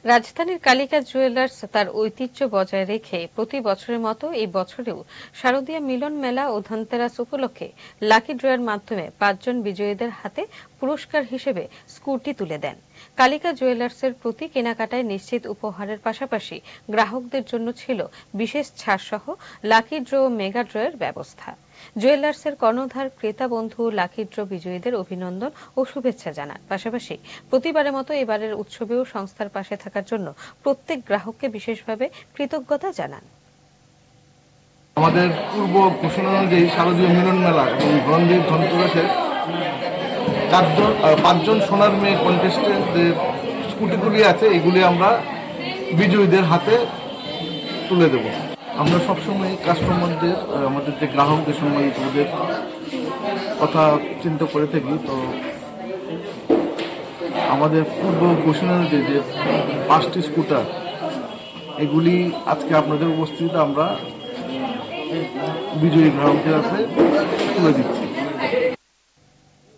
রাজধানীর কালিকা জুয়েলার্স তার ঐতিহ্য বজায় রেখে প্রতি বছরের মতো এই বছরেও শারদীয়া মিলন মেলা ও ধনতেরাস উপলক্ষে লাকি ড্রয়ের মাধ্যমে ৫ জন বিজয়ীদের হাতে পুরস্কার হিসেবে স্কুটি তুলে দেন। কালিকা জুয়েলার্সের প্রতি কেনাকাটায় নিশ্চিত উপহারের পাশাপাশি গ্রাহকদের জন্য ছিল বিশেষ ছাড়সহ লাকি ড্র ও মেগা ড্রয়ের ব্যবস্থা। জুয়েলার্সের কর্ণধার ক্রেতা বন্ধু লাকি ড্র বিজয়ীদের অভিনন্দন ও শুভেচ্ছা জানান। পাশাপাশি প্রতিবারের মতো এবারের উৎসবেও সংস্থার পাশে থাকার জন্য প্রত্যেক গ্রাহককে বিশেষভাবে কৃতজ্ঞতা জানান। আমাদের পূর্ব ঘোষণা অনুযায়ী শারদীয় মিলন মেলা এবং ধনবীর ধনতেরাসের ৫ জন সোনার মেয়ে কন্টেস্টেন্ট যে স্কুটিগুলি আছে এগুলি আমরা বিজয়ীদের হাতে তুলে দেব। আমরা সবসময় কাস্টমারদের, আমাদের যে গ্রাহকদের সম্মানিত ওদের কথা চিন্তা করে থাকি। তো আমাদের পূর্ব ঘোষণা অনুযায়ী যে 5টি স্কুটার এগুলি আজকে আপনাদের উপস্থিতিতে আমরা বিজয়ী গ্রাহকদের হাতে তুলে দিচ্ছি।